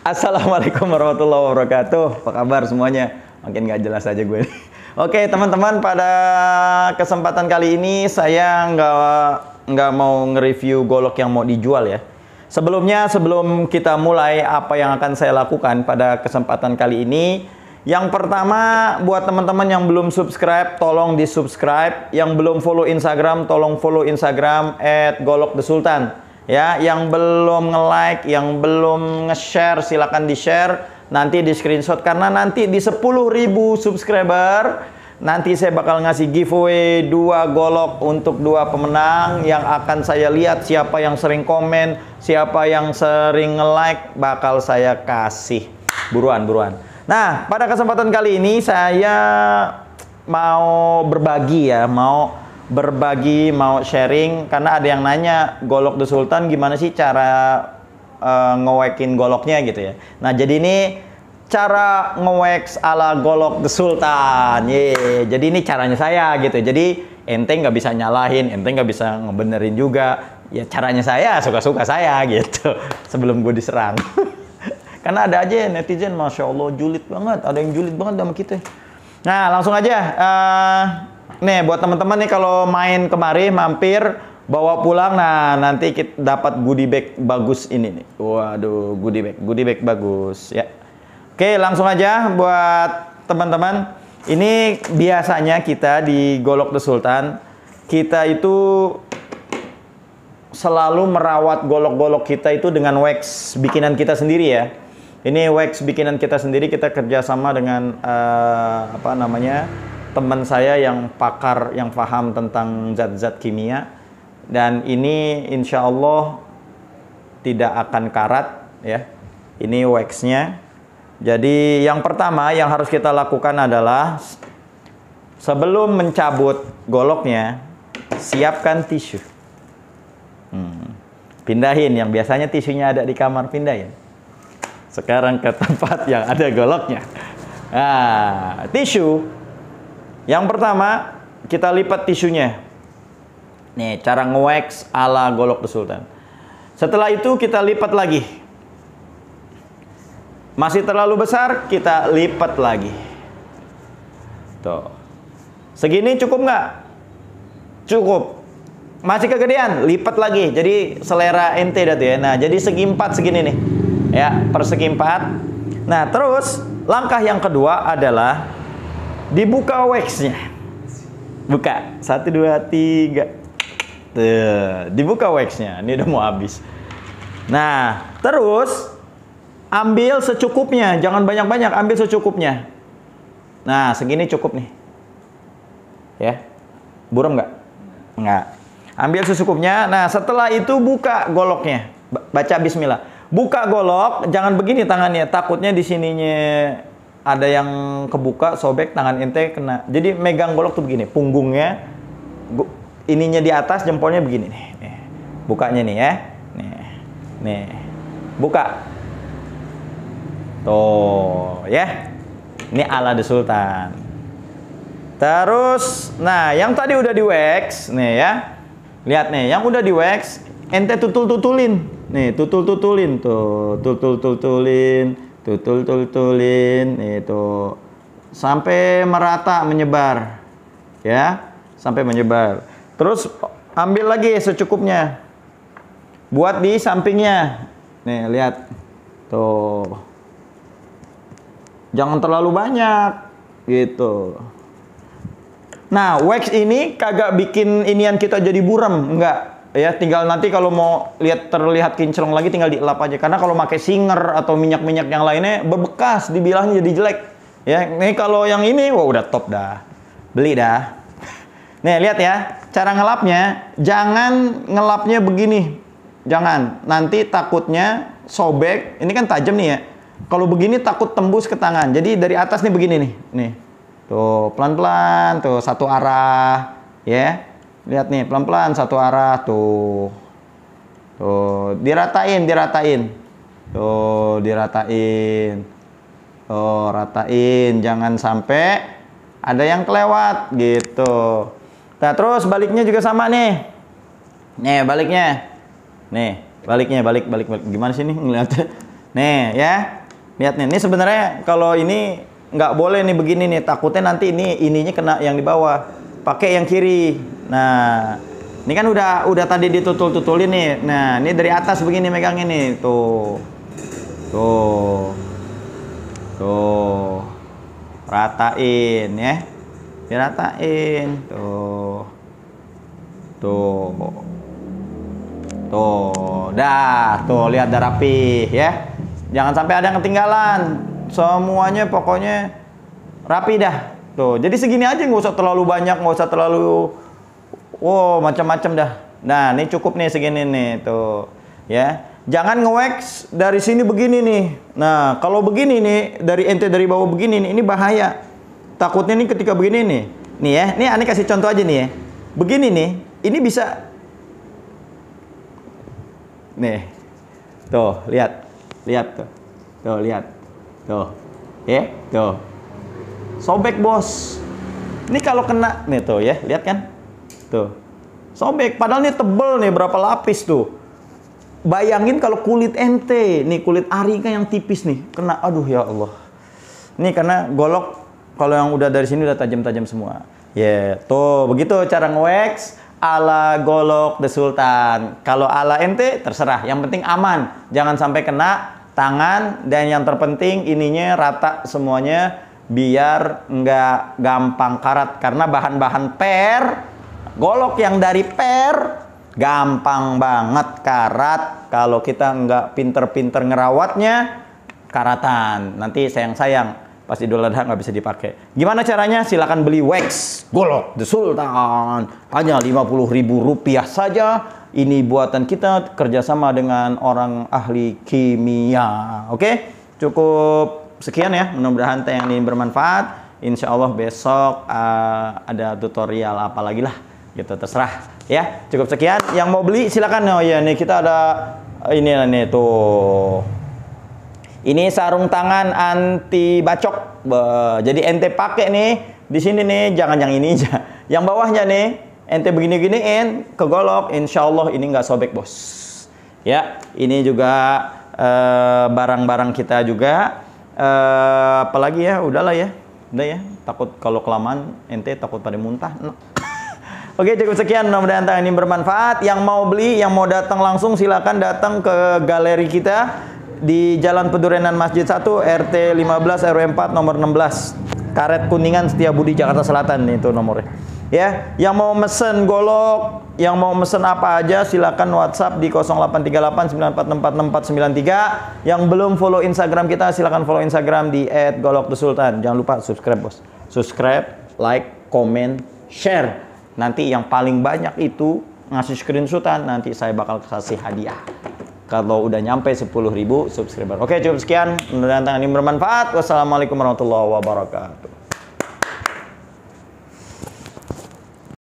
Assalamualaikum warahmatullahi wabarakatuh. Apa kabar semuanya? Makin nggak jelas aja gue. Oke teman-teman, pada kesempatan kali ini saya nggak mau nge-review golok yang mau dijual ya. Sebelumnya, sebelum kita mulai apa yang akan saya lakukan pada kesempatan kali ini, yang pertama buat teman-teman yang belum subscribe, tolong di-subscribe. Yang belum follow Instagram, tolong follow Instagram @golokthesultan. Ya, yang belum nge-like, yang belum nge-share, silakan di-share, nanti di-screenshot, karena nanti di 10.000 subscriber nanti saya bakal ngasih giveaway 2 golok untuk 2 pemenang yang akan saya lihat siapa yang sering komen, siapa yang sering nge-like, bakal saya kasih. Buruan. Nah, pada kesempatan kali ini saya mau berbagi ya, mau sharing, karena ada yang nanya golok The Sultan gimana sih cara ngewekin goloknya gitu ya. Nah, jadi ini cara ngewex ala golok The Sultan. Jadi ini caranya saya gitu. Jadi ente nggak bisa nyalahin, ente nggak bisa ngebenerin juga. Ya caranya saya, suka-suka saya gitu. Sebelum gue diserang. Karena ada aja netizen, Masya Allah julid banget. Ada yang julid banget sama kita. Nah, langsung aja. Nih buat teman-teman nih, kalau main kemari mampir bawa pulang, nah nanti kita dapat goodie bag bagus ini nih. Waduh, goodie bag bagus ya. Oke, langsung aja buat teman-teman. Ini biasanya kita di Golok The Sultan, kita itu selalu merawat golok-golok kita itu dengan wax bikinan kita sendiri ya. Ini wax bikinan kita sendiri, kita kerjasama dengan teman saya yang pakar, yang paham tentang zat-zat kimia. Dan ini insya Allah tidak akan karat ya. Ini waxnya. Jadi yang pertama yang harus kita lakukan adalah sebelum mencabut goloknya, siapkan tisu. Pindahin, yang biasanya tisunya ada di kamar, pindahin. Sekarang ke tempat yang ada goloknya. Nah, tisu. Yang pertama, kita lipat tisunya. Nih, cara nge-wax ala Golok The Sultan. Setelah itu kita lipat lagi. Masih terlalu besar, kita lipat lagi. Tuh. Segini cukup nggak? Cukup. Masih kegedean, lipat lagi. Jadi selera ente dah tuh ya. Nah, jadi segi 4 segini nih. Ya, persegi 4. Nah, terus langkah yang kedua adalah dibuka waxnya. Buka. 1, 2, 3. Tuh, dibuka waxnya. Ini udah mau habis. Nah, terus ambil secukupnya. Jangan banyak-banyak, ambil secukupnya. Nah, segini cukup nih. Ya. Buram nggak? Nggak. Ambil secukupnya. Nah, setelah itu buka goloknya. Baca bismillah. Buka golok, jangan begini tangannya. Takutnya di sininya ada yang kebuka, sobek, tangan ente kena. Jadi megang golok tuh begini, punggungnya, ininya di atas, jempolnya begini nih. Bukanya nih ya. Nih. Buka. Tuh, ya. Ini ala The Sultan. Terus, nah, yang tadi udah di wax, nih ya. Lihat nih, yang udah di wax, ente tutul-tutulin. Nih, tutul-tutulin tuh, tutul-tutulin. Tutul-tutulin itu sampai merata, menyebar ya, sampai menyebar. Terus ambil lagi secukupnya, buat di sampingnya. Nih lihat tuh, jangan terlalu banyak gitu. Nah, wax ini kagak bikin inian kita jadi buram, enggak ya. Tinggal nanti kalau mau terlihat kinclong lagi, tinggal dielap aja. Karena kalau pakai singer atau minyak-minyak yang lainnya berbekas, dibilangnya jadi jelek. Ya, nih kalau yang ini, wah udah top dah. Beli dah. Nih lihat ya, cara ngelapnya, jangan ngelapnya begini. Jangan, nanti takutnya sobek. Ini kan tajam nih ya. Kalau begini takut tembus ke tangan. Jadi dari atas nih begini nih. Nih. Tuh, pelan-pelan tuh, satu arah, ya. Lihat nih, pelan-pelan satu arah tuh. Tuh, diratain. Tuh, diratain. Tuh, ratain. Jangan sampai ada yang kelewat gitu. Nah, terus baliknya juga sama nih. Nih, baliknya. Nih, balik. Gimana sih nih ngeliatnya? Nih ya, lihat nih. Ini sebenarnya kalau ini nggak boleh nih begini nih. Takutnya nanti ininya kena yang di bawah. Pakai yang kiri. Nah, ini kan udah tadi ditutul-tutulin nih. Nah, ini dari atas begini megangnya nih. Tuh. Tuh. Ratain ya. Diratain. Tuh. Dah, tuh lihat dah rapi ya. Jangan sampai ada yang ketinggalan. Semuanya pokoknya rapi dah. Tuh, jadi segini aja, nggak usah terlalu banyak, nggak usah terlalu macam-macam dah. Nah, ini cukup nih segini nih, tuh. Ya. Jangan nge-wax dari sini begini nih. Nah, kalau begini nih, dari bawah begini nih, ini bahaya. Takutnya nih ketika begini nih. Nih ya, nih Ani kasih contoh aja nih ya. Begini nih, ini bisa nih. Tuh, lihat. Lihat tuh. Tuh, lihat. Tuh. Ya, tuh. Sobek, Bos. Ini kalau kena nih tuh ya, lihat kan? Tuh. Sobek, padahal ini tebel nih, berapa lapis tuh. Bayangin kalau kulit ente, nih kulit Arika yang tipis nih, kena, aduh ya Allah. Ini karena golok kalau yang udah dari sini udah tajam-tajam semua. Ya, tuh begitu cara nge-wax ala golok The Sultan. Kalau ala ente terserah, yang penting aman, jangan sampai kena tangan, dan yang terpenting ininya rata semuanya biar nggak gampang karat, karena bahan-bahan per, golok yang dari per gampang banget karat kalau kita nggak pinter-pinter ngerawatnya, karatan. Nanti sayang-sayang pas Idul Adha nggak bisa dipakai. Gimana caranya? Silahkan beli wax golok The Sultan, hanya Rp50.000 saja. Ini buatan kita kerjasama dengan orang ahli kimia. Oke, cukup sekian ya. Mudah-mudahan tayangan ini bermanfaat. Insya Allah besok ada tutorial apa lagi lah, gitu, terserah ya. Cukup sekian. Yang mau beli silakan. Oh ya, nih kita ada ini nih tuh. Ini sarung tangan anti bacok. Jadi ente pakai nih di sini nih, jangan yang ini aja. Yang bawahnya nih ente begini-giniin ke golok, insya Allah ini nggak sobek, Bos. Ya, ini juga barang-barang kita juga. Apalagi ya, udahlah ya. Udah ya, takut kalau kelamaan ente takut pada muntah. Oke, cukup sekian. Mudah-mudahan tayangan ini bermanfaat. Yang mau beli, yang mau datang langsung silakan datang ke galeri kita di Jalan Pedurenan Masjid 1 RT 15 RW 4 nomor 16 Karet Kuningan Setiabudi Jakarta Selatan, itu nomornya. Ya, yang mau mesen golok, yang mau mesen apa aja silakan WhatsApp di 083894646493. Yang belum follow Instagram kita silakan follow Instagram di @golokthesultan. Jangan lupa subscribe, Bos. Subscribe, like, comment, share. Nanti yang paling banyak itu ngasih screenshotan, nanti saya bakal kasih hadiah kalau udah nyampe 10.000 subscriber. Oke, cukup sekian. Mudah-mudahan ini bermanfaat. Wassalamualaikum warahmatullahi wabarakatuh.